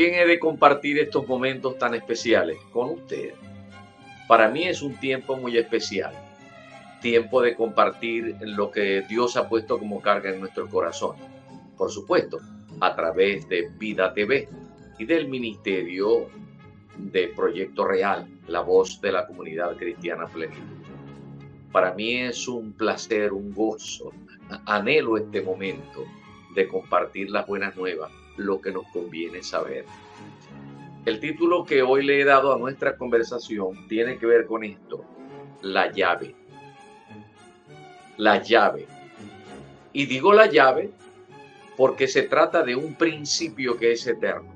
quién he de compartir estos momentos tan especiales? Con usted. Para mí es un tiempo muy especial, tiempo de compartir lo que Dios ha puesto como carga en nuestro corazón. Por supuesto, a través de Vida TV y del ministerio de Proyecto Real, la voz de la comunidad cristiana plenitud. Para mí es un placer, un gozo. Anhelo este momento de compartir las buenas nuevas, lo que nos conviene saber. El título que hoy le he dado a nuestra conversación tiene que ver con esto, la llave. La llave. Y digo la llave porque se trata de un principio que es eterno.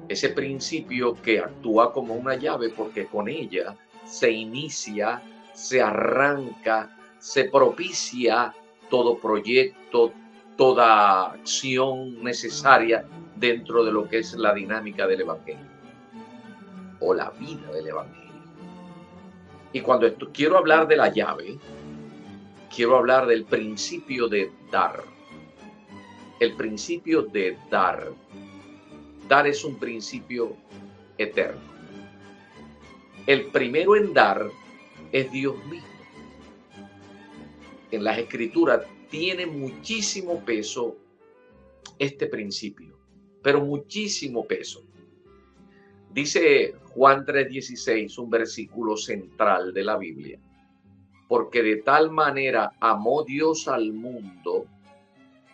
Ese principio que actúa como una llave porque con ella se inicia, se arranca, se propicia todo proyecto, toda acción necesaria dentro de lo que es la dinámica del Evangelio o la vida del Evangelio. Y cuando quiero hablar de la llave, quiero hablar del principio de dar. El principio de dar. Dar es un principio eterno. El primero en dar es Dios mismo. En las Escrituras tiene muchísimo peso este principio, pero muchísimo peso. Dice Juan 3:16, un versículo central de la Biblia, porque de tal manera amó Dios al mundo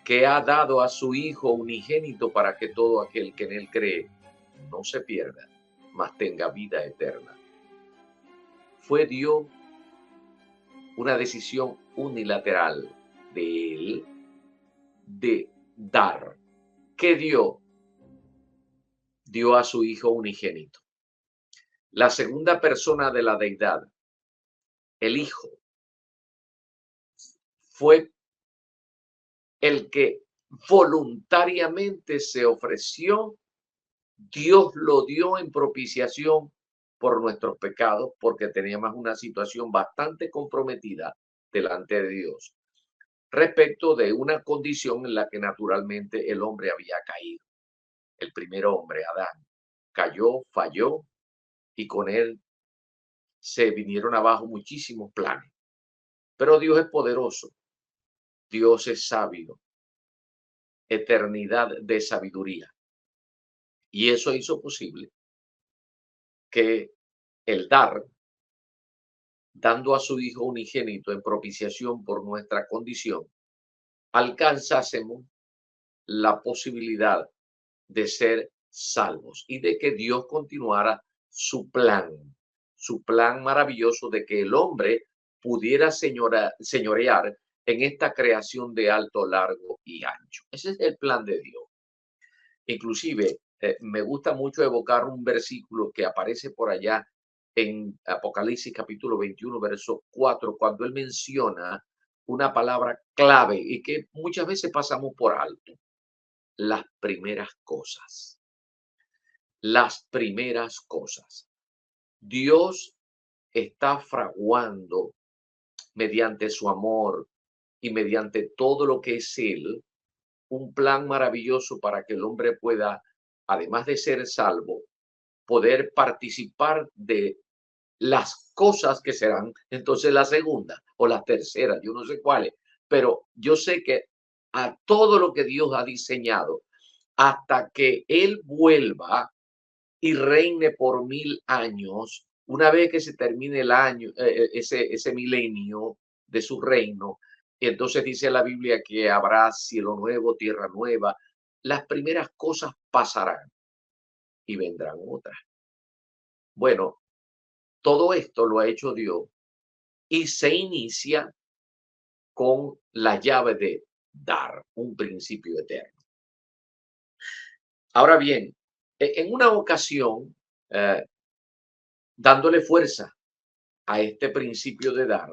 que ha dado a su Hijo unigénito para que todo aquel que en él cree no se pierda, mas tenga vida eterna. Fue Dios una decisión unilateral de él de dar. ¿Qué dio? Dio a su Hijo unigénito. La segunda persona de la deidad, el Hijo, fue el que voluntariamente se ofreció. Dios lo dio en propiciación por nuestros pecados, porque teníamos una situación bastante comprometida delante de Dios respecto de una condición en la que naturalmente el hombre había caído. El primer hombre, Adán, cayó, falló y con él se vinieron abajo muchísimos planes. Pero Dios es poderoso, Dios es sabio, eternidad de sabiduría. Y eso hizo posible que el dar, dando a su Hijo unigénito en propiciación por nuestra condición, alcanzásemos la posibilidad de ser salvos y de que Dios continuara su plan maravilloso de que el hombre pudiera señorear en esta creación de alto, largo y ancho. Ese es el plan de Dios. Inclusive, me gusta mucho evocar un versículo que aparece por allá en Apocalipsis capítulo 21, verso 4, cuando él menciona una palabra clave y que muchas veces pasamos por alto. Las primeras cosas. Las primeras cosas. Dios está fraguando mediante su amor y mediante todo lo que es Él, un plan maravilloso para que el hombre pueda, además de ser salvo, poder participar de las cosas que serán entonces la segunda o la tercera, yo no sé cuáles, pero yo sé que a todo lo que Dios ha diseñado hasta que Él vuelva y reine por 1000 años, una vez que se termine el año, ese milenio de su reino, entonces dice la Biblia que habrá cielo nuevo, tierra nueva, las primeras cosas pasarán y vendrán otras. Bueno, todo esto lo ha hecho Dios y se inicia con la llave de dar, un principio eterno. Ahora bien, en una ocasión, dándole fuerza a este principio de dar,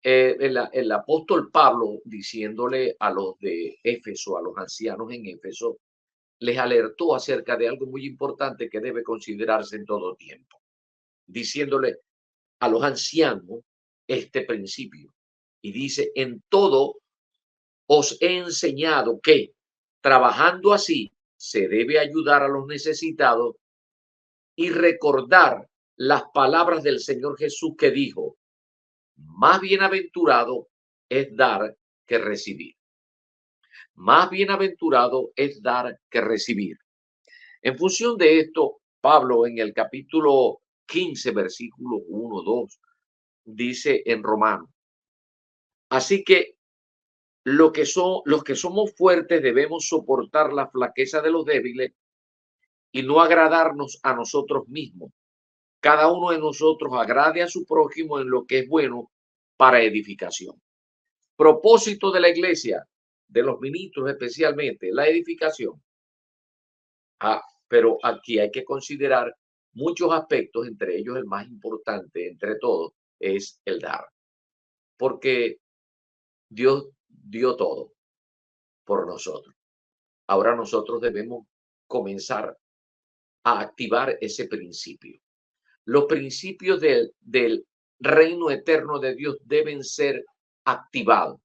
el apóstol Pablo, diciéndole a los de Éfeso, a los ancianos en Éfeso, les alertó acerca de algo muy importante que debe considerarse en todo tiempo, diciéndole a los ancianos este principio. Y dice, en todo os he enseñado que, trabajando así, se debe ayudar a los necesitados y recordar las palabras del Señor Jesús que dijo: más bienaventurado es dar que recibir. Más bienaventurado es dar que recibir. En función de esto, Pablo en el capítulo 15, versículo 1, 2, dice en Romanos: así que los que somos fuertes debemos soportar la flaqueza de los débiles y no agradarnos a nosotros mismos. Cada uno de nosotros agrade a su prójimo en lo que es bueno para edificación. Propósito de la iglesia, de los ministros especialmente, la edificación. Pero aquí hay que considerar muchos aspectos, entre ellos el más importante entre todos es el dar. Porque Dios dio todo por nosotros. Ahora nosotros debemos comenzar a activar ese principio. Los principios del reino eterno de Dios deben ser activados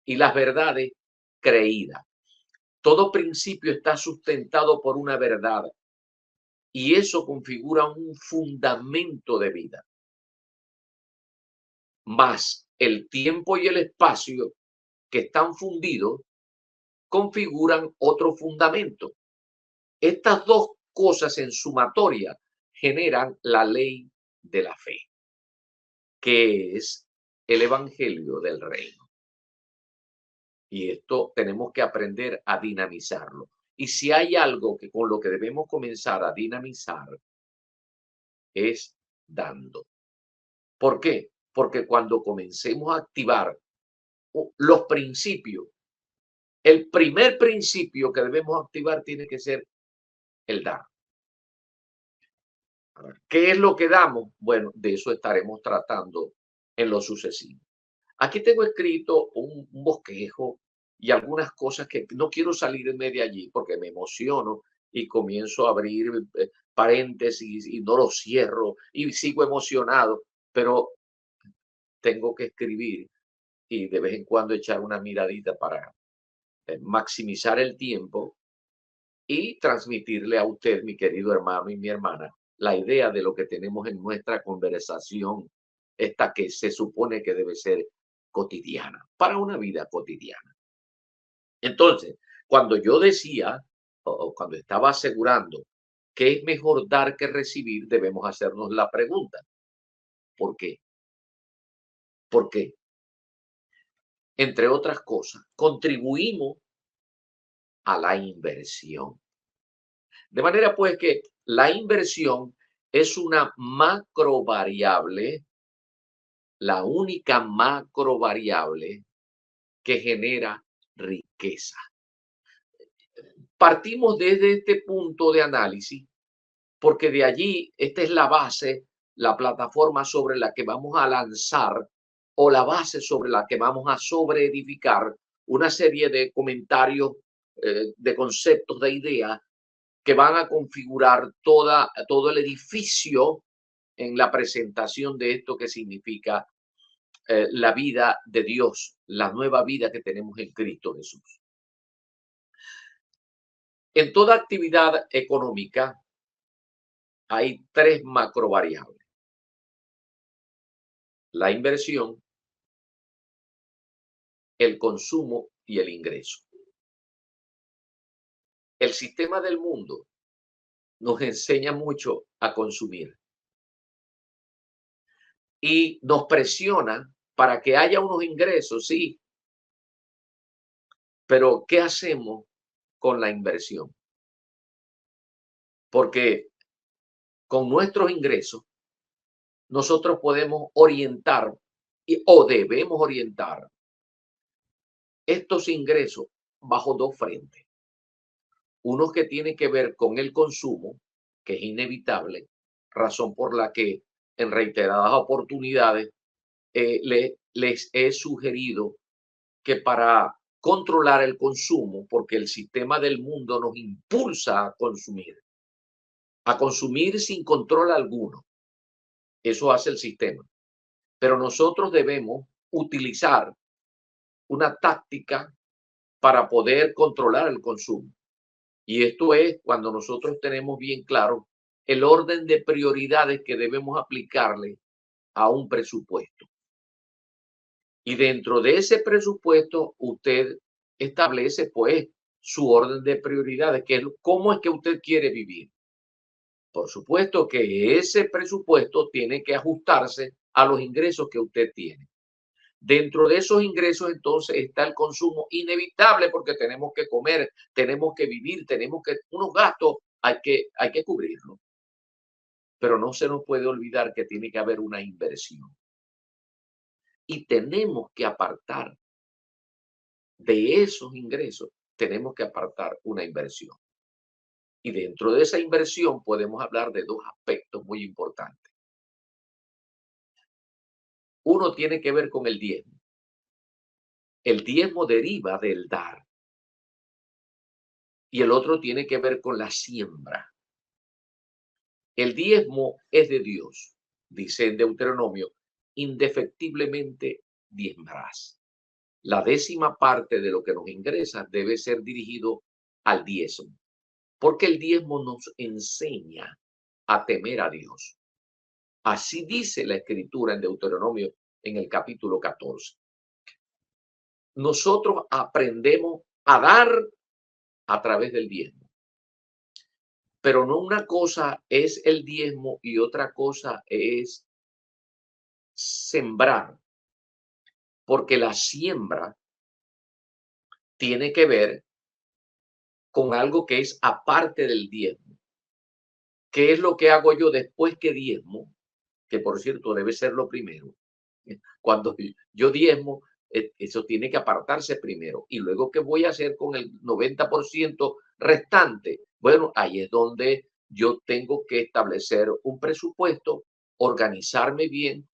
y las verdades creídas. Todo principio está sustentado por una verdad y eso configura un fundamento de vida. Más el tiempo y el espacio que están fundidos configuran otro fundamento. Estas dos cosas en sumatoria generan la ley de la fe, que es el evangelio del reino. Y esto tenemos que aprender a dinamizarlo. Y si hay algo que con lo que debemos comenzar a dinamizar es dando. ¿Por qué? Porque cuando comencemos a activar los principios, el primer principio que debemos activar tiene que ser el dar. ¿Qué es lo que damos? Bueno, de eso estaremos tratando en lo sucesivo. Aquí tengo escrito un bosquejo y algunas cosas que no quiero salirme de allí porque me emociono y comienzo a abrir paréntesis y no lo cierro y sigo emocionado, pero tengo que escribir y de vez en cuando echar una miradita para maximizar el tiempo y transmitirle a usted, mi querido hermano y mi hermana, la idea de lo que tenemos en nuestra conversación, esta que se supone que debe ser cotidiana, para una vida cotidiana. Entonces, cuando yo decía, o cuando estaba asegurando que es mejor dar que recibir, debemos hacernos la pregunta: ¿por qué? ¿Por qué? Entre otras cosas, contribuimos a la inversión. De manera pues que la inversión es una macro variable, la única macro variable que genera riqueza. Partimos desde este punto de análisis porque de allí esta es la base, la plataforma sobre la que vamos a lanzar o la base sobre la que vamos a sobreedificar una serie de comentarios, de conceptos, de ideas que van a configurar todo el edificio en la presentación de esto que significa la vida de Dios, la nueva vida que tenemos en Cristo Jesús. En toda actividad económica hay tres macro variables: la inversión, el consumo y el ingreso. El sistema del mundo nos enseña mucho a consumir y nos presiona para que haya unos ingresos, sí, pero ¿qué hacemos con la inversión? Porque con nuestros ingresos nosotros podemos orientar o debemos orientar estos ingresos bajo dos frentes. Unos que tienen que ver con el consumo, que es inevitable, razón por la que en reiteradas oportunidades les he sugerido que para controlar el consumo, porque el sistema del mundo nos impulsa a consumir sin control alguno. Eso hace el sistema. Pero nosotros debemos utilizar una táctica para poder controlar el consumo. Y esto es cuando nosotros tenemos bien claro el orden de prioridades que debemos aplicarle a un presupuesto. Y dentro de ese presupuesto, usted establece pues su orden de prioridades, que es cómo es que usted quiere vivir. Por supuesto que ese presupuesto tiene que ajustarse a los ingresos que usted tiene. Dentro de esos ingresos entonces está el consumo inevitable porque tenemos que comer, tenemos que vivir, tenemos que, unos gastos hay que cubrirlos. Pero no se nos puede olvidar que tiene que haber una inversión. Y tenemos que apartar de esos ingresos, tenemos que apartar una inversión. Y dentro de esa inversión podemos hablar de dos aspectos muy importantes. Uno tiene que ver con el diezmo. El diezmo deriva del dar. Y el otro tiene que ver con la siembra. El diezmo es de Dios, dice en Deuteronomio, indefectiblemente diezmarás. La décima parte de lo que nos ingresa debe ser dirigido al diezmo, porque el diezmo nos enseña a temer a Dios. Así dice la escritura en Deuteronomio en el capítulo 14. Nosotros aprendemos a dar a través del diezmo, pero no una cosa es el diezmo y otra cosa es sembrar, porque la siembra tiene que ver con algo que es aparte del diezmo. ¿Qué es lo que hago yo después que diezmo? Que por cierto debe ser lo primero. Cuando yo diezmo, eso tiene que apartarse primero. Y luego, ¿qué voy a hacer con el 90% restante? Bueno, ahí es donde yo tengo que establecer un presupuesto, organizarme bien,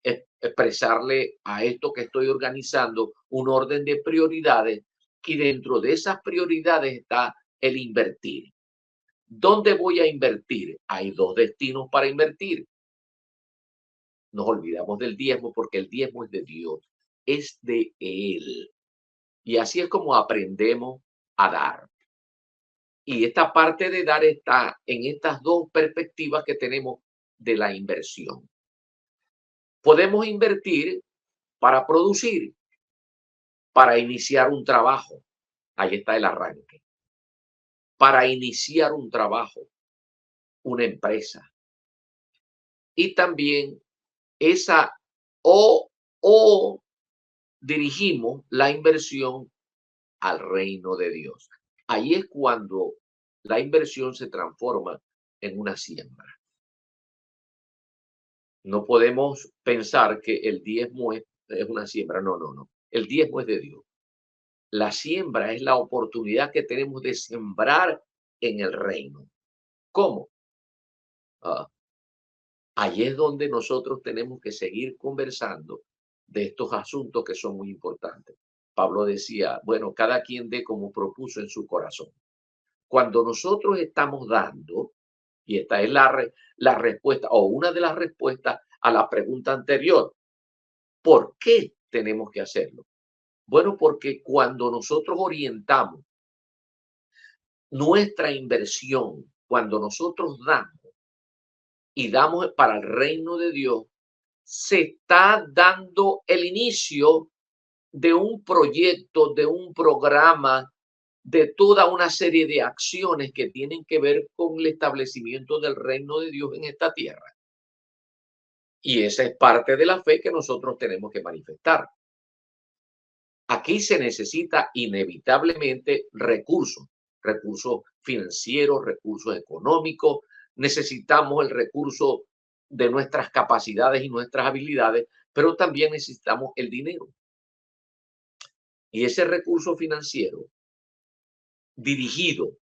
expresarle a esto que estoy organizando un orden de prioridades y dentro de esas prioridades está el invertir. ¿Dónde voy a invertir? Hay dos destinos para invertir. Nos olvidamos del diezmo porque el diezmo es de Dios, es de Él. Y así es como aprendemos a dar. Y esta parte de dar está en estas dos perspectivas que tenemos de la inversión. Podemos invertir para producir, para iniciar un trabajo. Ahí está el arranque. Para iniciar un trabajo, una empresa. Y también esa o dirigimos la inversión al reino de Dios. Ahí es cuando la inversión se transforma en una siembra. No podemos pensar que el diezmo es una siembra. No, no, no. El diezmo es de Dios. La siembra es la oportunidad que tenemos de sembrar en el reino. ¿Cómo? Ah, ahí es donde nosotros tenemos que seguir conversando de estos asuntos que son muy importantes. Pablo decía, bueno, cada quien dé como propuso en su corazón. Cuando nosotros estamos dando, y esta es la respuesta o una de las respuestas a la pregunta anterior, ¿por qué tenemos que hacerlo? Bueno, porque cuando nosotros orientamos nuestra inversión, cuando nosotros damos y damos para el reino de Dios, se está dando el inicio de un proyecto, de un programa, de toda una serie de acciones que tienen que ver con el establecimiento del reino de Dios en esta tierra. Y esa es parte de la fe que nosotros tenemos que manifestar. Aquí se necesita inevitablemente recursos, recursos financieros, recursos económicos. Necesitamos el recurso de nuestras capacidades y nuestras habilidades, pero también necesitamos el dinero. Y ese recurso financiero dirigido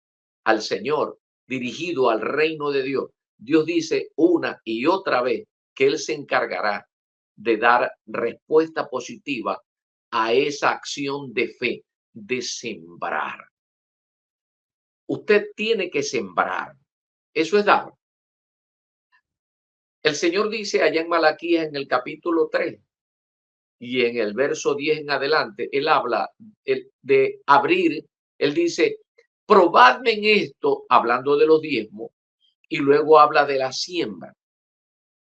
al Señor, dirigido al reino de Dios. Dios dice una y otra vez que Él se encargará de dar respuesta positiva a esa acción de fe, de sembrar. Usted tiene que sembrar. Eso es dar. El Señor dice allá en Malaquías en el capítulo 3 y en el verso 10 en adelante, Él habla de abrir, Él dice, Probadme en esto, hablando de los diezmos, y luego habla de la siembra.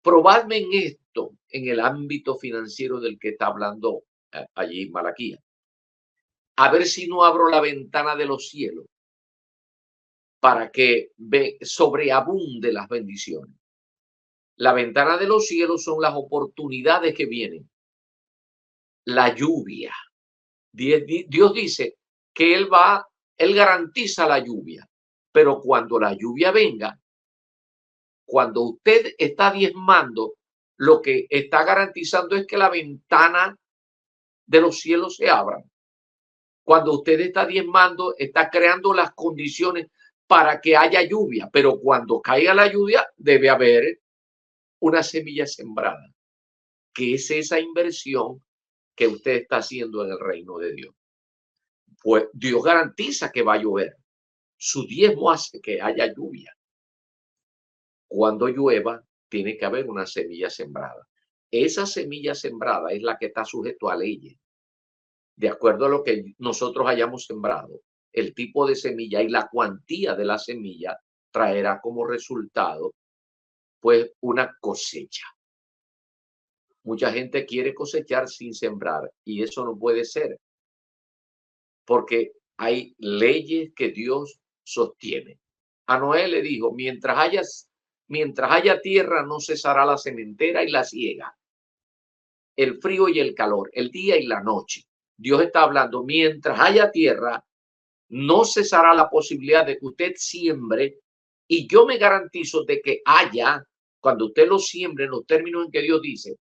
Probadme en esto, en el ámbito financiero del que está hablando allí Malaquías. A ver si no abro la ventana de los cielos para que sobreabunde las bendiciones. La ventana de los cielos son las oportunidades que vienen. La lluvia. Dios dice que Él garantiza la lluvia, pero cuando la lluvia venga, cuando usted está diezmando, lo que está garantizando es que la ventana de los cielos se abra. Cuando usted está diezmando, está creando las condiciones para que haya lluvia, pero cuando caiga la lluvia, debe haber una semilla sembrada, que es esa inversión que usted está haciendo en el reino de Dios. Pues Dios garantiza que va a llover. Su diezmo hace que haya lluvia. Cuando llueva, tiene que haber una semilla sembrada. Esa semilla sembrada es la que está sujeto a leyes. De acuerdo a lo que nosotros hayamos sembrado, el tipo de semilla y la cuantía de la semilla traerá como resultado, pues, una cosecha. Mucha gente quiere cosechar sin sembrar y eso no puede ser, porque hay leyes que Dios sostiene. A Noé le dijo, mientras haya tierra no cesará la sementera y la siega, el frío y el calor, el día y la noche. Dios está hablando, mientras haya tierra, no cesará la posibilidad de que usted siembre y yo me garantizo de que haya, cuando usted lo siembre en los términos en que Dios dice,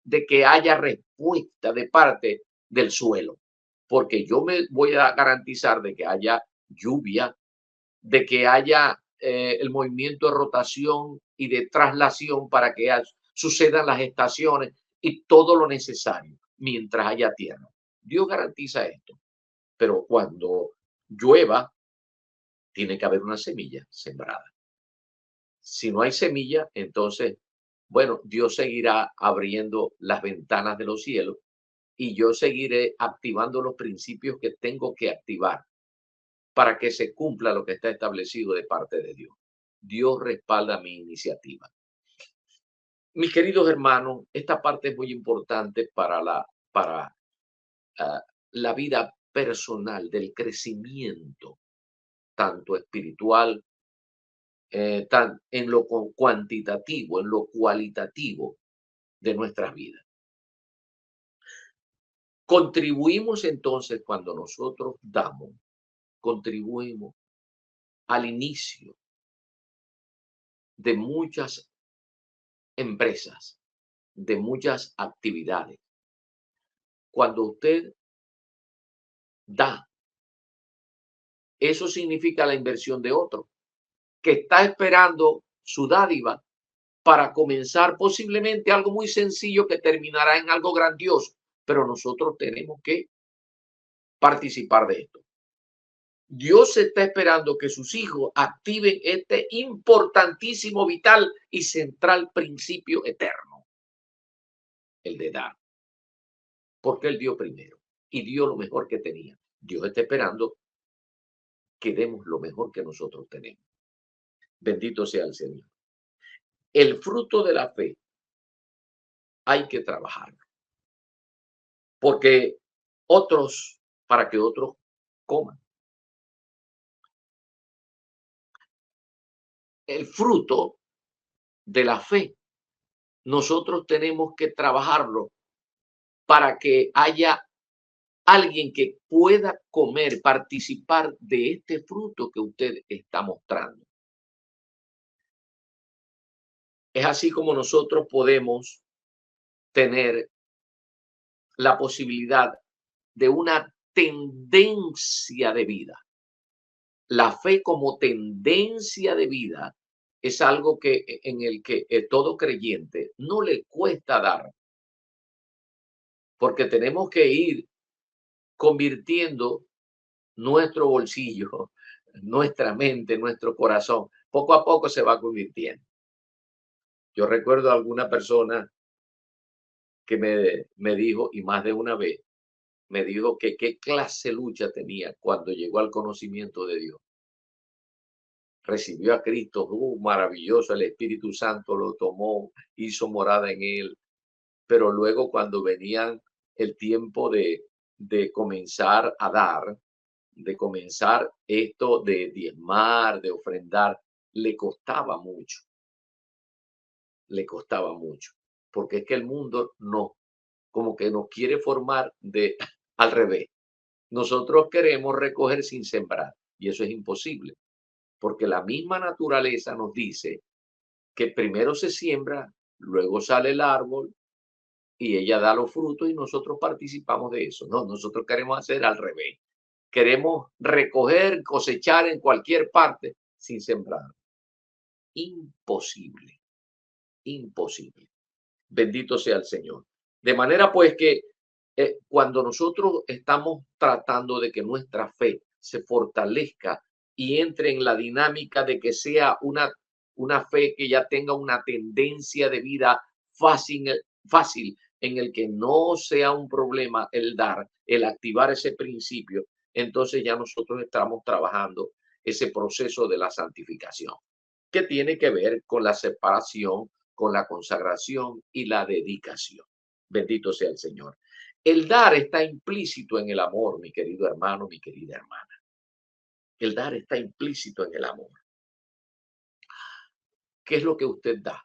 de que haya respuesta de parte del suelo, porque yo me voy a garantizar de que haya lluvia, de que haya el movimiento de rotación y de traslación para que sucedan las estaciones y todo lo necesario mientras haya tierra. Dios garantiza esto, pero cuando llueva, tiene que haber una semilla sembrada. Si no hay semilla, entonces, bueno, Dios seguirá abriendo las ventanas de los cielos y yo seguiré activando los principios que tengo que activar para que se cumpla lo que está establecido de parte de Dios. Dios respalda mi iniciativa. Mis queridos hermanos, esta parte es muy importante para la vida personal del crecimiento, tanto espiritual, en lo cuantitativo, en lo cualitativo de nuestras vidas. Contribuimos entonces cuando nosotros damos, contribuimos al inicio de muchas empresas, de muchas actividades. Cuando usted da, eso significa la inversión de otro, que está esperando su dádiva para comenzar posiblemente algo muy sencillo que terminará en algo grandioso, pero nosotros tenemos que participar de esto. Dios está esperando que sus hijos activen este importantísimo, vital y central principio eterno, el de dar, porque Él dio primero y dio lo mejor que tenía. Dios está esperando que demos lo mejor que nosotros tenemos. Bendito sea el Señor. El fruto de la fe hay que trabajarlo, porque para que otros coman. El fruto de la fe, nosotros tenemos que trabajarlo para que haya alguien que pueda comer, participar de este fruto que usted está mostrando. Es así como nosotros podemos tener la posibilidad de una tendencia de vida. La fe como tendencia de vida es algo en el que todo creyente no le cuesta dar, porque tenemos que ir convirtiendo nuestro bolsillo, nuestra mente, nuestro corazón, poco a poco se va convirtiendo. Yo recuerdo a alguna persona que me dijo, y más de una vez, me dijo que qué clase de lucha tenía cuando llegó al conocimiento de Dios. recibió a Cristo, maravilloso, el Espíritu Santo lo tomó, hizo morada en él, pero luego cuando venían el tiempo de comenzar a dar, de comenzar esto de diezmar, de ofrendar, le costaba mucho, le costaba mucho, porque es que el mundo no, como que nos quiere formar de al revés. Nosotros queremos recoger sin sembrar y eso es imposible, porque la misma naturaleza nos dice que primero se siembra, luego sale el árbol y ella da los frutos y nosotros participamos de eso. No, nosotros queremos hacer al revés. Queremos recoger, cosechar en cualquier parte sin sembrar. Imposible, imposible. Bendito sea el Señor. De manera pues que cuando nosotros estamos tratando de que nuestra fe se fortalezca y entre en la dinámica de que sea una fe que ya tenga una tendencia de vida fácil en el que no sea un problema el dar, el activar ese principio, entonces ya nosotros estamos trabajando ese proceso de la santificación, que tiene que ver con la separación, con la consagración y la dedicación. Bendito sea el Señor. El dar está implícito en el amor, mi querido hermano, mi querida hermana. El dar está implícito en el amor. ¿Qué es lo que usted da?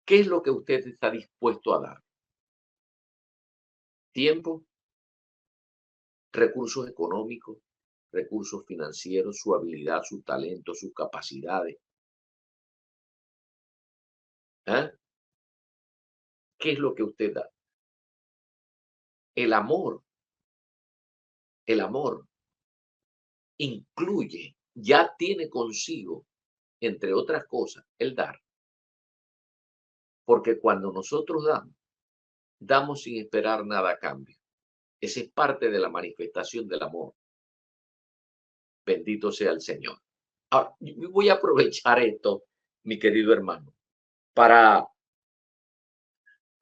¿Qué es lo que usted está dispuesto a dar? ¿Tiempo? ¿Recursos económicos? ¿Recursos financieros? ¿Su habilidad, su talento, sus capacidades? ¿Ah? ¿Qué es lo que usted da? El amor, el amor incluye, ya tiene consigo, entre otras cosas, el dar. Porque cuando nosotros damos, damos sin esperar nada a cambio. Esa es parte de la manifestación del amor. Bendito sea el Señor. Ahora, yo voy a aprovechar esto, mi querido hermano, para,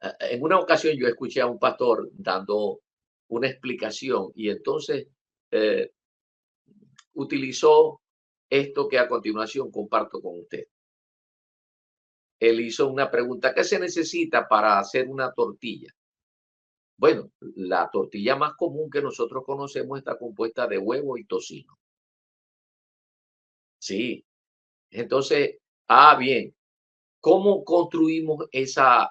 en una ocasión yo escuché a un pastor dando una explicación y entonces eh, utilizó esto que a continuación comparto con usted. Él hizo una pregunta: ¿qué se necesita para hacer una tortilla? Bueno, la tortilla más común que nosotros conocemos está compuesta de huevo y tocino. Sí, entonces, bien, ¿cómo construimos esa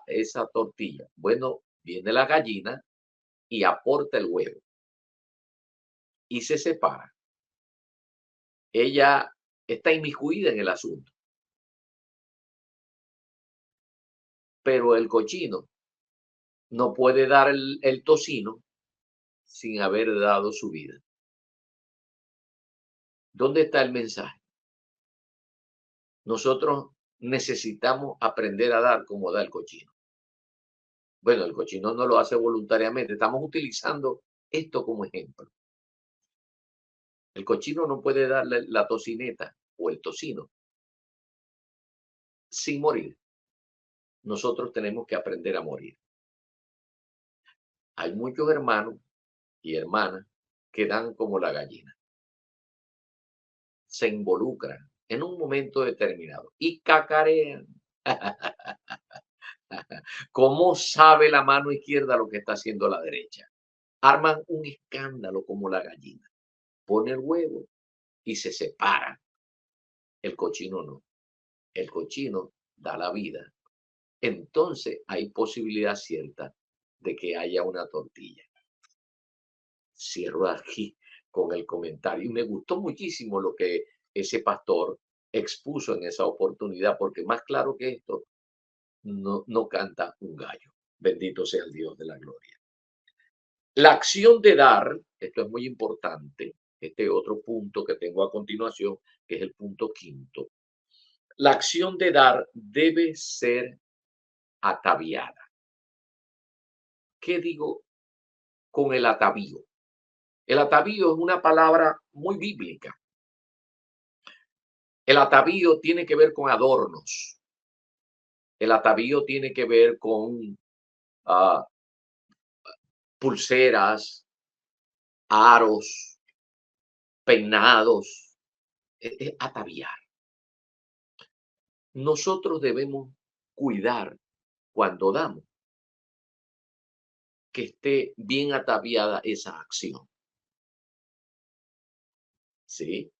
tortilla? Bueno, viene la gallina y aporta el huevo y se separa. Ella está inmiscuida en el asunto, pero el cochino no puede dar el tocino sin haber dado su vida. ¿Dónde está el mensaje? Nosotros necesitamos aprender a dar como da el cochino. Bueno, el cochino no lo hace voluntariamente. Estamos utilizando esto como ejemplo. El cochino no puede darle la tocineta o el tocino sin morir. Nosotros tenemos que aprender a morir. Hay muchos hermanos y hermanas que dan como la gallina. Se involucran en un momento determinado y cacarean. ¿Cómo sabe la mano izquierda lo que está haciendo la derecha? Arman un escándalo como la gallina. Pone el huevo y se separan. El cochino no. El cochino da la vida. Entonces hay posibilidad cierta de que haya una tortilla. Cierro aquí con el comentario. Y me gustó muchísimo lo que ese pastor expuso en esa oportunidad, porque más claro que esto, no canta un gallo. Bendito sea el Dios de la gloria. La acción de dar, esto es muy importante, este otro punto que tengo a continuación, que es el punto quinto. La acción de dar debe ser ataviada. ¿Qué digo con el atavío? El atavío es una palabra muy bíblica. El atavío tiene que ver con adornos. El atavío tiene que ver con ah, pulseras, aros, peinados. es ataviar. Nosotros debemos cuidar cuando damos que esté bien ataviada esa acción, ¿sí?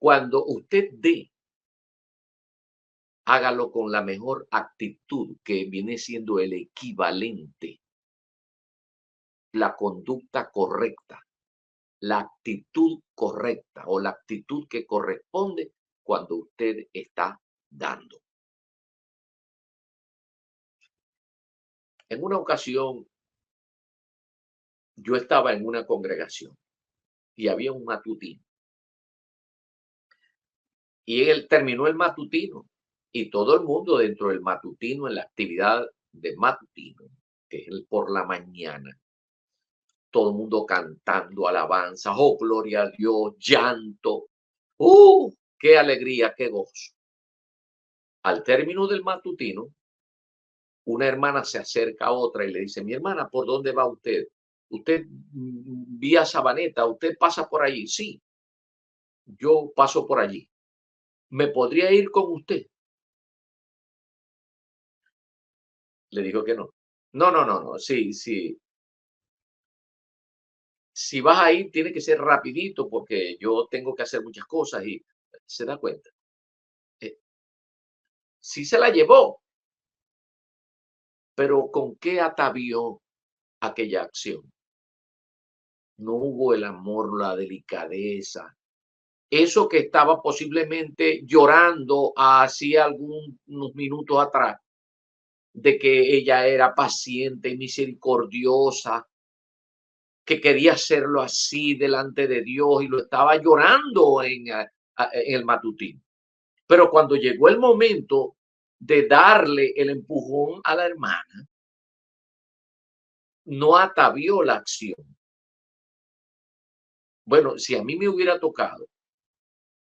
Cuando usted dé, hágalo con la mejor actitud, que viene siendo el equivalente, la conducta correcta, la actitud correcta o la actitud que corresponde cuando usted está dando. En una ocasión, yo estaba en una congregación y había un matutino. Y él terminó el matutino y todo el mundo dentro del matutino, en la actividad de matutino, que es el por la mañana, todo el mundo cantando alabanzas, oh, gloria a Dios, llanto, qué alegría, qué gozo. Al término del matutino, una hermana se acerca a otra y le dice, mi hermana, ¿por dónde va usted? Usted vía Sabaneta, usted pasa por allí. Sí, yo paso por allí. ¿Me podría ir con usted? Le dijo que no. No, no, no, no, sí, sí. Si vas a ir, tiene que ser rapidito porque yo tengo que hacer muchas cosas y se da cuenta. Eh, sí se la llevó, pero ¿con qué atavió aquella acción? No hubo el amor, la delicadeza. Eso que estaba posiblemente llorando hacía algunos minutos atrás, de que ella era paciente y misericordiosa, que quería hacerlo así delante de Dios y lo estaba llorando en el matutino. Pero cuando llegó el momento de darle el empujón a la hermana, no atavió la acción. Bueno, si a mí me hubiera tocado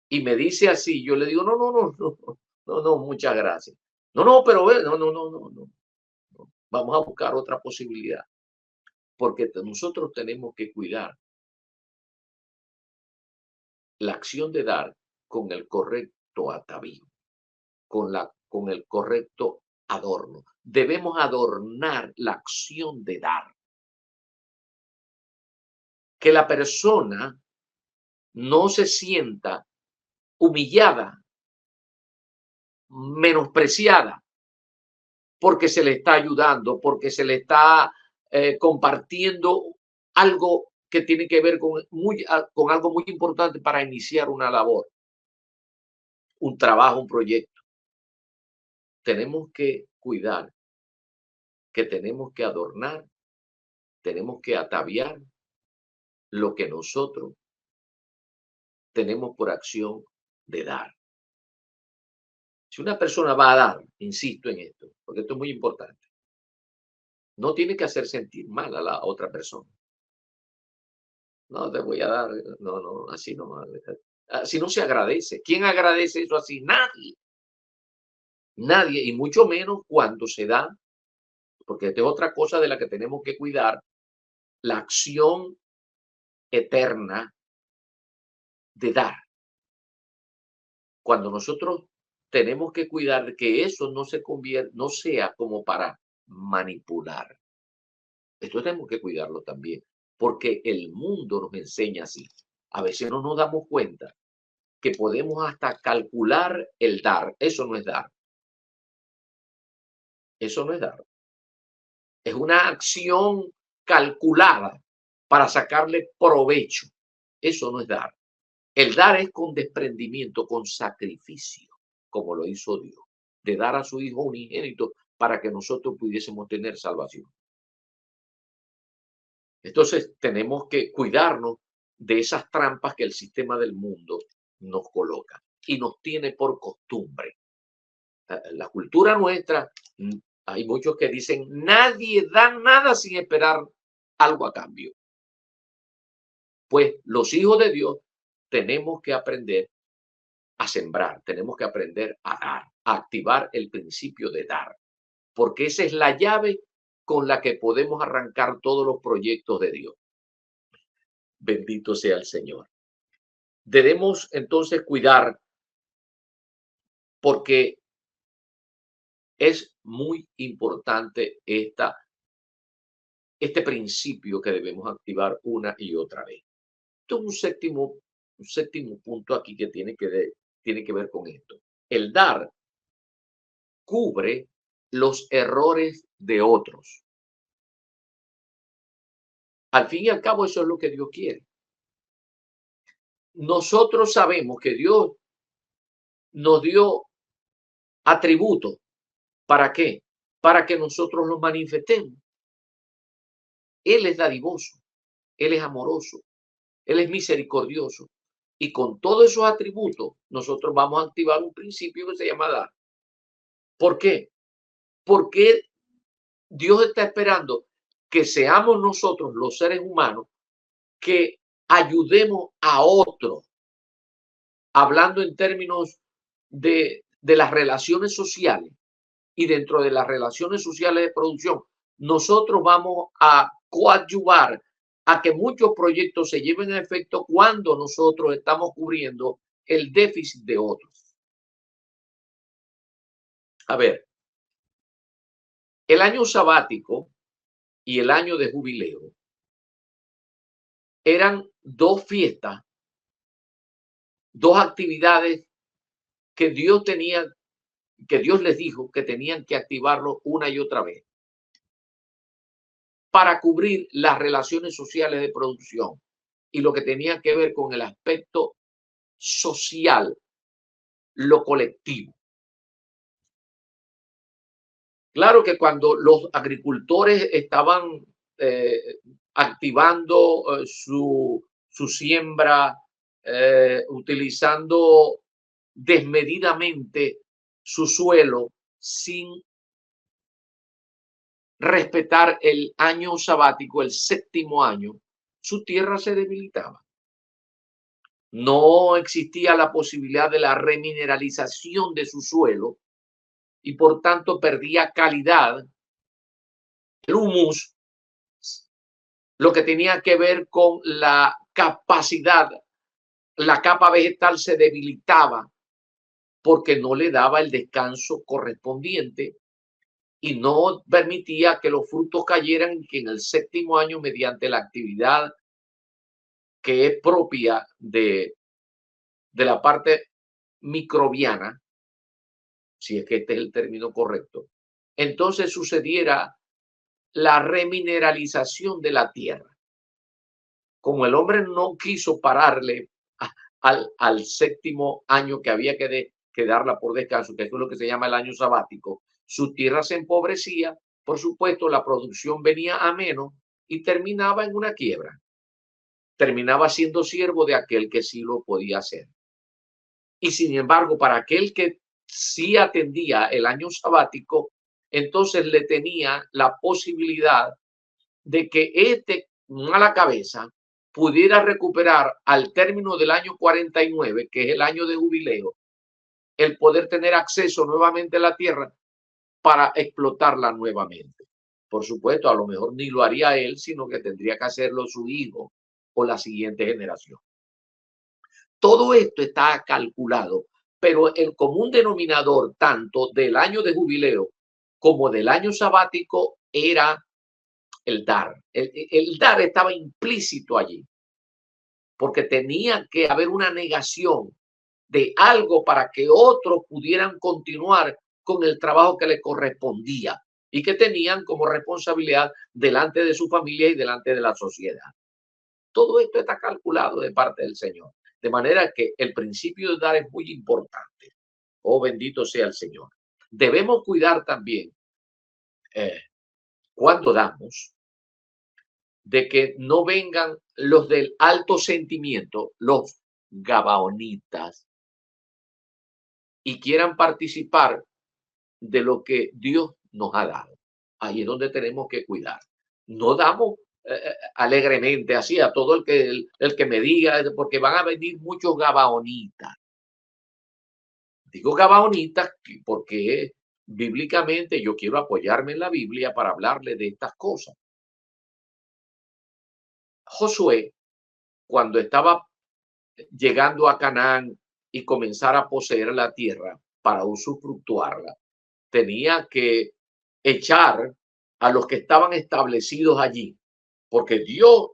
y me dice así, yo le digo, no, no, no, no, no, no, no, muchas gracias. No, no, pero ve, no, no, no, no, no, no. Vamos a buscar otra posibilidad, porque nosotros tenemos que cuidar la acción de dar con el correcto atavío, con el correcto adorno. Debemos adornar la acción de dar. Que la persona no se sienta humillada, menospreciada, porque se le está ayudando, porque se le está compartiendo algo que tiene que ver con algo muy importante para iniciar una labor, un trabajo, un proyecto. Tenemos que cuidar, que tenemos que adornar, tenemos que ataviar lo que nosotros tenemos por acción de dar. Si una persona va a dar, insisto en esto, porque esto es muy importante, no tiene que hacer sentir mal a la otra persona. No te voy a dar, no, no, así no. Así no se agradece. ¿Quién agradece eso así? Nadie. Nadie, y mucho menos cuando se da, porque esta es otra cosa de la que tenemos que cuidar, la acción eterna de dar. Cuando nosotros tenemos que cuidar de que eso no se convierta, no sea como para manipular. Esto tenemos que cuidarlo también, porque el mundo nos enseña así. A veces no nos damos cuenta que podemos hasta calcular el dar. Eso no es dar. Eso no es dar. Es una acción calculada para sacarle provecho. Eso no es dar. El dar es con desprendimiento, con sacrificio, como lo hizo Dios, de dar a su Hijo unigénito para que nosotros pudiésemos tener salvación. Entonces tenemos que cuidarnos de esas trampas que el sistema del mundo nos coloca y nos tiene por costumbre. La cultura nuestra, hay muchos que dicen, nadie da nada sin esperar algo a cambio. Pues los hijos de Dios tenemos que aprender a sembrar, tenemos que aprender a dar, a activar el principio de dar, porque esa es la llave con la que podemos arrancar todos los proyectos de Dios. Bendito sea el Señor. Debemos entonces cuidar porque es muy importante este principio que debemos activar una y otra vez. Esto es un séptimo punto aquí que tiene que ver con esto. El dar cubre los errores de otros. Al fin y al cabo, eso es lo que Dios quiere. Nosotros sabemos que Dios nos dio atributos. ¿Para qué? Para que nosotros los manifestemos. Él es dadivoso, Él es amoroso, Él es misericordioso. Y con todos esos atributos, nosotros vamos a activar un principio que se llama dar. ¿Por qué? Porque Dios está esperando que seamos nosotros, los seres humanos, que ayudemos a otros, hablando en términos de las relaciones sociales y dentro de las relaciones sociales de producción, nosotros vamos a coadyuvar a que muchos proyectos se lleven a efecto cuando nosotros estamos cubriendo el déficit de otros. A ver, el año sabático y el año de jubileo eran dos fiestas, dos actividades que Dios les dijo que tenían que activarlo una y otra vez para cubrir las relaciones sociales de producción y lo que tenía que ver con el aspecto social, lo colectivo. Claro que cuando los agricultores estaban activando su siembra, utilizando desmedidamente su suelo sin respetar el año sabático, el séptimo año, su tierra se debilitaba. No existía la posibilidad de la remineralización de su suelo y por tanto perdía calidad. El humus, lo que tenía que ver con la capacidad, la capa vegetal se debilitaba porque no le daba el descanso correspondiente y no permitía que los frutos cayeran, que en el séptimo año, mediante la actividad que es propia de la parte microbiana, si es que este es el término correcto, entonces sucediera la remineralización de la tierra. Como el hombre no quiso pararle al séptimo año que había que darla por descanso, que es lo que se llama el año sabático, su tierra se empobrecía, por supuesto la producción venía a menos y terminaba en una quiebra. Terminaba siendo siervo de aquel que sí lo podía hacer. Y sin embargo, para aquel que sí atendía el año sabático, entonces le tenía la posibilidad de que este mala cabeza pudiera recuperar al término del año 49, que es el año de jubileo, el poder tener acceso nuevamente a la tierra para explotarla nuevamente. Por supuesto, a lo mejor ni lo haría él, sino que tendría que hacerlo su hijo o la siguiente generación. Todo esto está calculado, pero el común denominador tanto del año de jubileo como del año sabático era el dar. El dar estaba implícito allí, porque tenía que haber una negación de algo para que otros pudieran continuar con el trabajo que les correspondía y que tenían como responsabilidad delante de su familia y delante de la sociedad. Todo esto está calculado de parte del Señor. De manera que el principio de dar es muy importante. Oh, bendito sea el Señor. Debemos cuidar también cuando damos de que no vengan los del alto sentimiento, los gabaonitas, y quieran participar de lo que Dios nos ha dado. Ahí es donde tenemos que cuidar. No damos alegremente así a todo el que me diga, porque van a venir muchos gabaonitas. Digo gabaonitas porque bíblicamente yo quiero apoyarme en la Biblia para hablarle de estas cosas. Josué, cuando estaba llegando a Canaán y comenzar a poseer la tierra para usufructuarla, tenía que echar a los que estaban establecidos allí, porque Dios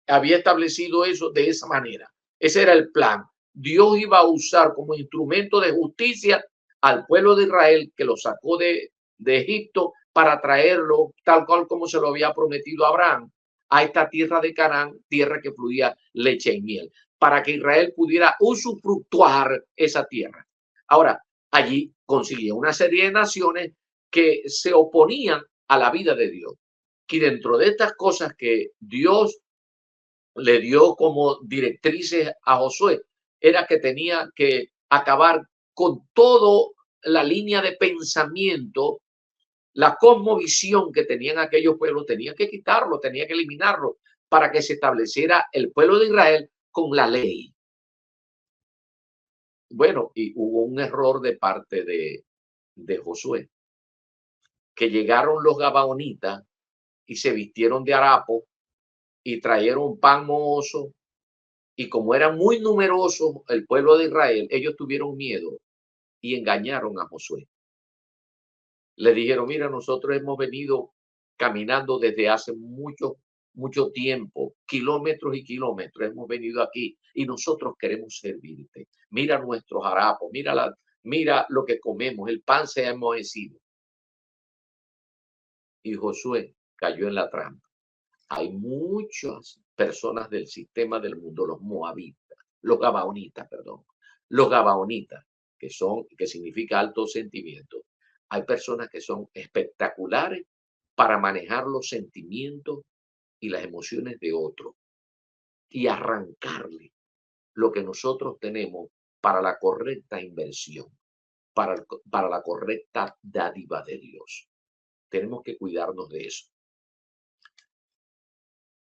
había establecido eso de esa manera. Ese era el plan. Dios iba a usar como instrumento de justicia al pueblo de Israel que lo sacó de Egipto para traerlo tal cual como se lo había prometido a Abraham a esta tierra de Canaán, tierra que fluía leche y miel, para que Israel pudiera usufructuar esa tierra. Ahora, allí consiguió una serie de naciones que se oponían a la vida de Dios. Y dentro de estas cosas que Dios le dio como directrices a Josué era que tenía que acabar con toda la línea de pensamiento, la cosmovisión que tenían aquellos pueblos, tenía que quitarlo, tenía que eliminarlo para que se estableciera el pueblo de Israel con la ley. Bueno, y hubo un error de parte de Josué, que llegaron los gabaonitas y se vistieron de harapo y trajeron pan mohoso. Y como eran muy numerosos el pueblo de Israel, ellos tuvieron miedo y engañaron a Josué. Le dijeron, mira, nosotros hemos venido caminando desde hace mucho tiempo, kilómetros y kilómetros, hemos venido aquí y nosotros queremos servirte. Mira nuestros harapos, mira lo que comemos, el pan se ha enmohecido. Y Josué cayó en la trampa. Hay muchas personas del sistema del mundo, los moabitas, los gabaonitas, perdón, los gabaonitas, que significa alto sentimiento. Hay personas que son espectaculares para manejar los sentimientos y las emociones de otro y arrancarle lo que nosotros tenemos para la correcta inversión, para la correcta dádiva de Dios. Tenemos que cuidarnos de eso.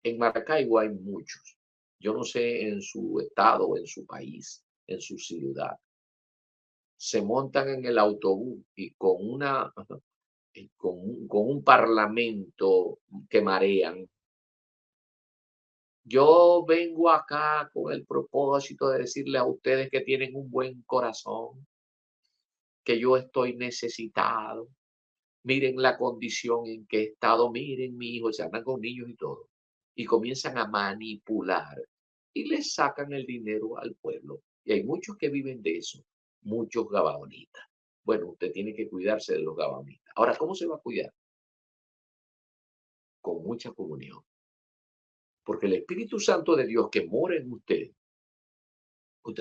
En Maracaibo hay muchos. Yo no sé en su estado, en su país, en su ciudad. Se montan en el autobús y con un parlamento que marean. Yo vengo acá con el propósito de decirle a ustedes que tienen un buen corazón, que yo estoy necesitado. Miren la condición en que he estado, miren mi hijo, se andan con niños y todo. Y comienzan a manipular y les sacan el dinero al pueblo. Y hay muchos que viven de eso, muchos gabaonitas. Bueno, usted tiene que cuidarse de los gabaonitas. Ahora, ¿cómo se va a cuidar? Con mucha comunión. Porque el Espíritu Santo de Dios que mora en usted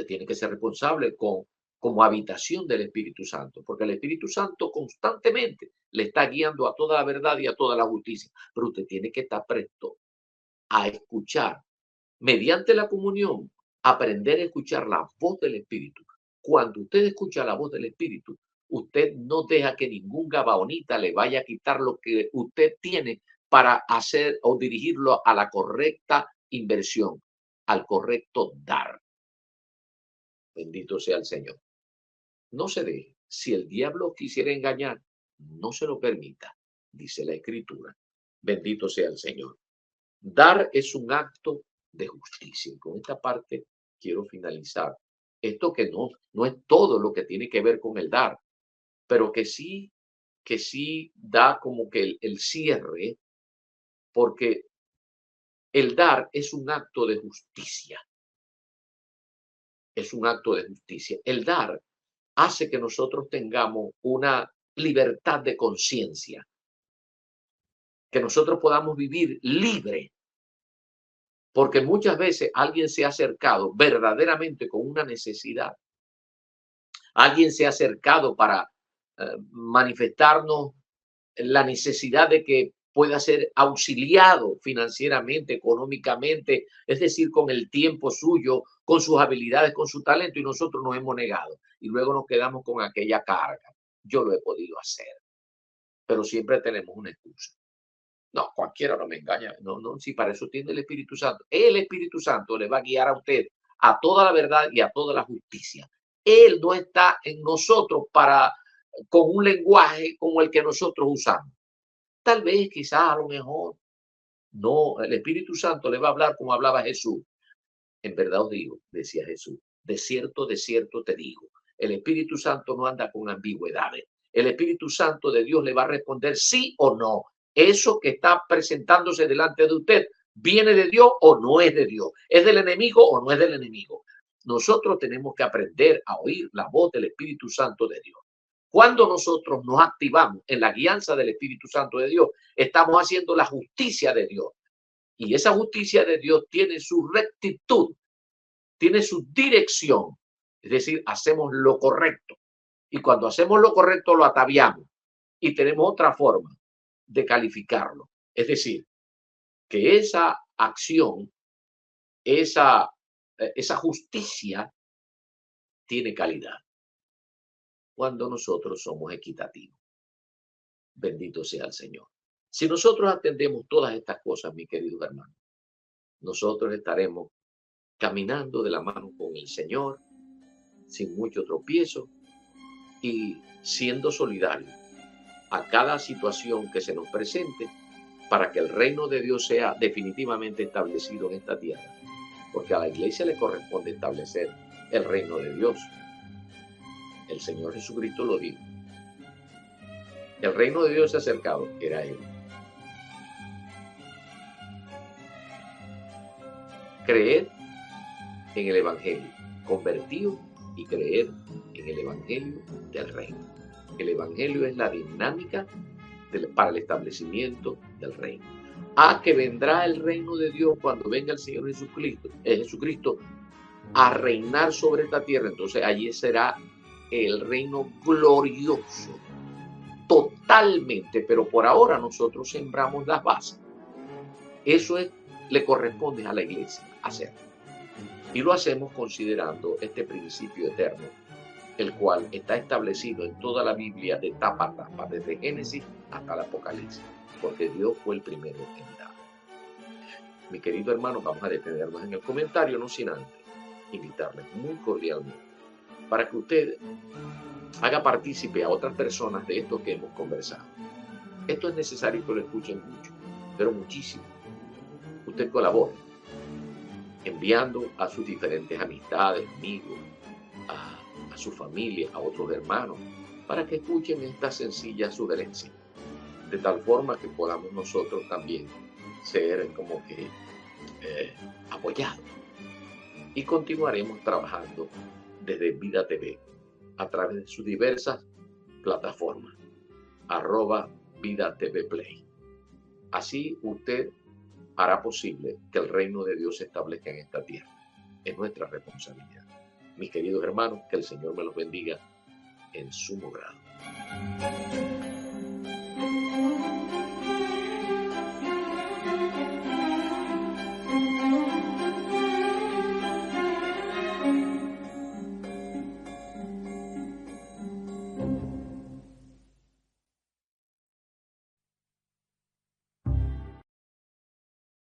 tiene que ser responsable como habitación del Espíritu Santo, porque el Espíritu Santo constantemente le está guiando a toda la verdad y a toda la justicia, pero usted tiene que estar presto a escuchar, mediante la comunión, aprender a escuchar la voz del Espíritu. Cuando usted escucha la voz del Espíritu, usted no deja que ningún gabaonita le vaya a quitar lo que usted tiene para hacer o dirigirlo a la correcta inversión, al correcto dar. Bendito sea el Señor. No se deje. Si el diablo quisiera engañar, no se lo permita, dice la Escritura. Bendito sea el Señor. Dar es un acto de justicia. Y con esta parte quiero finalizar. Esto que no es todo lo que tiene que ver con el dar, pero que sí da como que el cierre, porque el dar es un acto de justicia. Es un acto de justicia. El dar hace que nosotros tengamos una libertad de conciencia, que nosotros podamos vivir libre, porque muchas veces alguien se ha acercado verdaderamente con una necesidad, alguien se ha acercado para manifestarnos la necesidad de que pueda ser auxiliado financieramente, económicamente, es decir, con el tiempo suyo, con sus habilidades, con su talento, y nosotros nos hemos negado y luego nos quedamos con aquella carga. Yo lo he podido hacer, pero siempre tenemos una excusa. No, cualquiera no me engaña. No, no, si para eso tiene el Espíritu Santo. El Espíritu Santo le va a guiar a usted a toda la verdad y a toda la justicia. Él no está en nosotros con un lenguaje como el que nosotros usamos. Tal vez, quizás, a lo mejor. No, el Espíritu Santo le va a hablar como hablaba Jesús. En verdad os digo, decía Jesús, de cierto te digo, el Espíritu Santo no anda con ambigüedades. El Espíritu Santo de Dios le va a responder sí o no. Eso que está presentándose delante de usted, ¿viene de Dios o no es de Dios? ¿Es del enemigo o no es del enemigo? Nosotros tenemos que aprender a oír la voz del Espíritu Santo de Dios. Cuando nosotros nos activamos en la guianza del Espíritu Santo de Dios, estamos haciendo la justicia de Dios. Y esa justicia de Dios tiene su rectitud, tiene su dirección. Es decir, hacemos lo correcto. Y cuando hacemos lo correcto, lo ataviamos. Y tenemos otra forma de calificarlo. Es decir, que esa acción, esa justicia tiene calidad cuando nosotros somos equitativos. Bendito sea el Señor. Si nosotros atendemos todas estas cosas, mi querido hermano, nosotros estaremos caminando de la mano con el Señor, sin mucho tropiezo y siendo solidarios a cada situación que se nos presente para que el reino de Dios sea definitivamente establecido en esta tierra. Porque a la iglesia le corresponde establecer el reino de Dios. El Señor Jesucristo lo dijo. El reino de Dios se ha acercado, era Él. Creer en el Evangelio, convertido y creer en el Evangelio del reino. El Evangelio es la dinámica para el establecimiento del reino. Que vendrá el reino de Dios cuando venga el Señor Jesucristo a reinar sobre esta tierra. Entonces allí será el reino glorioso, totalmente, pero por ahora nosotros sembramos las bases. Eso le corresponde a la iglesia hacerlo. Y lo hacemos considerando este principio eterno, el cual está establecido en toda la Biblia de tapa a tapa, desde Génesis hasta el Apocalipsis, porque Dios fue el primero en dar. Mi querido hermano, vamos a detenernos en el comentario, no sin antes invitarles muy cordialmente para que usted haga partícipe a otras personas de esto que hemos conversado. Esto es necesario que lo escuchen mucho, pero muchísimo. Usted colabore enviando a sus diferentes amistades, amigos, a su familia, a otros hermanos, para que escuchen esta sencilla sugerencia, de tal forma que podamos nosotros también ser como que apoyados. Y continuaremos trabajando desde Vida TV a través de sus diversas plataformas, @Vida TV Play. Así usted hará posible que el reino de Dios se establezca en esta tierra. Es nuestra responsabilidad. Mis queridos hermanos, que el Señor me los bendiga en sumo grado.